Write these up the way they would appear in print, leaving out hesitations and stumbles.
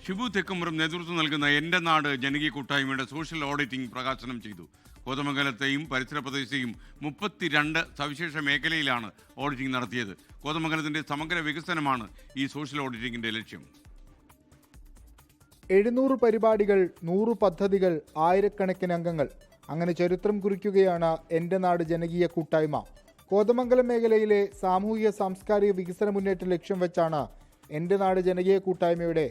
ഷിബു തെക്കുംപുറം നേതൃത്വം നൽകുന്ന എൻ്റെ നാട് ജനകീയ കൂട്ടായ്മയുടെ സോഷ്യൽ ഓഡിറ്റിംഗ് പ്രകാശനം ചെയ്തു. കോതമംഗലത്തെയും പരിസര പ്രദേശത്തെയും 32 സവിശേഷ മേഖലയിലാണ് ഓഡിറ്റിംഗ് നടത്തിയത്. കോതമംഗലത്തിൻ്റെ സമഗ്ര വികസനമാണ് ഈ സോഷ്യൽ ഓഡിറ്റിംഗിൻ്റെ ലക്ഷ്യം. 700 പരിപാടികൾ, 100 പദ്ധതികൾ, ആയിരക്കണക്കിന് അംഗങ്ങൾ, അങ്ങനെ ചരിത്രം കുറിക്കുകയാണ് എൻ്റെ നാട് ജനകീയ കൂട്ടായ്മ. കോതമംഗലം മേഖലയിലെ സാമൂഹിക സാംസ്കാരിക വികസന മുന്നേറ്റം ലക്ഷ്യം വെച്ചാണ് എൻ്റെ നാട് ജനകീയ കൂട്ടായ്മയുടെ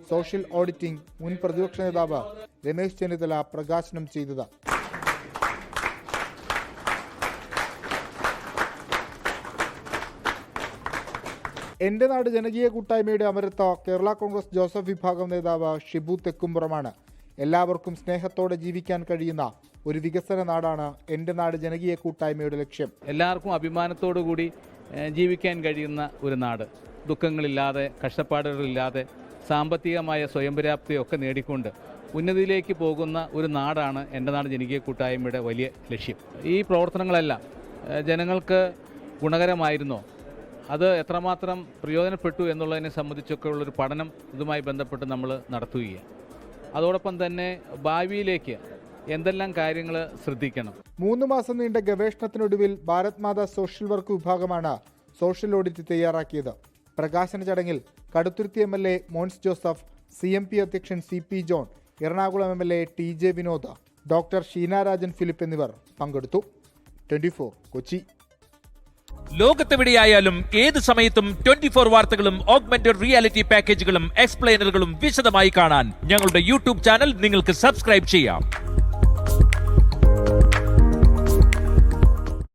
സോഷ്യൽ ഓഡിറ്റിംഗ് മുൻ പ്രതിപക്ഷ നേതാവ് രമേശ് ചെന്നിത്തല പ്രകാശനം ചെയ്തത്. എൻ്റെ നാട് ജനകീയ കൂട്ടായ്മയുടെ അമരത്ത് കേരള കോൺഗ്രസ് ജോസഫ് വിഭാഗം നേതാവ് ഷിബു തെക്കുംപുറമാണ്. എല്ലാവർക്കും സ്നേഹത്തോടെ ജീവിക്കാൻ കഴിയുന്ന ഒരു വികസന നാടാണ് എൻ്റെ നാട് ജനകീയ കൂട്ടായ്മയുടെ ലക്ഷ്യം. എല്ലാവർക്കും അഭിമാനത്തോടു കൂടി ജീവിക്കാൻ കഴിയുന്ന ഒരു നാട്, ദുഃഖങ്ങളില്ലാതെ, കഷ്ടപ്പാടുകളില്ലാതെ, സാമ്പത്തികമായ സ്വയം പര്യാപ്തിയൊക്കെ നേടിക്കൊണ്ട് ഉന്നതിയിലേക്ക് പോകുന്ന ഒരു നാടാണ് എൻ്റെ നാട് ജനകീയ കൂട്ടായ്മയുടെ വലിയ ലക്ഷ്യം. ഈ പ്രവർത്തനങ്ങളെല്ലാം ജനങ്ങൾക്ക് ഗുണകരമായിരുന്നോ, അത് എത്രമാത്രം പ്രയോജനപ്പെട്ടു എന്നുള്ളതിനെ സംബന്ധിച്ചൊക്കെ ഉള്ളൊരു പഠനം ഇതുമായി ബന്ധപ്പെട്ട് നമ്മൾ നടത്തുകയാണ്. അതോടൊപ്പം തന്നെ ഭാവിയിലേക്ക് എന്തെല്ലാം കാര്യങ്ങൾ ശ്രദ്ധിക്കണം. 3 മാസം നീണ്ട ഗവേഷണത്തിനൊടുവിൽ ഭാരത് മാതാ സോഷ്യൽ വർക്ക് വിഭാഗമാണ് സോഷ്യൽ ഓഡിറ്റ് തയ്യാറാക്കിയത്. പ്രകാശന ചടങ്ങിൽ Kaduthuruthy MLA Mons Joseph, CMP അധ്യക്ഷൻ CP John, Ernakulam MLA TJ Vinod, doctor Sheena Rajan Philip എന്നിവർ പങ്കെടുത്തു. 24 കൊച്ചി. ലോകത്തെവിടെയായാലും ഏത് സമയത്തും 24 വാർത്തകളും ഓഗ്മെന്റഡ് റിയാലിറ്റി പാക്കേജുകളും എക്സ്പ്ലെയിനറുകളും വിശദമായി കാണാൻ ഞങ്ങളുടെ YouTube ചാനൽ നിങ്ങൾക്ക് സബ്സ്ക്രൈബ് ചെയ്യാം.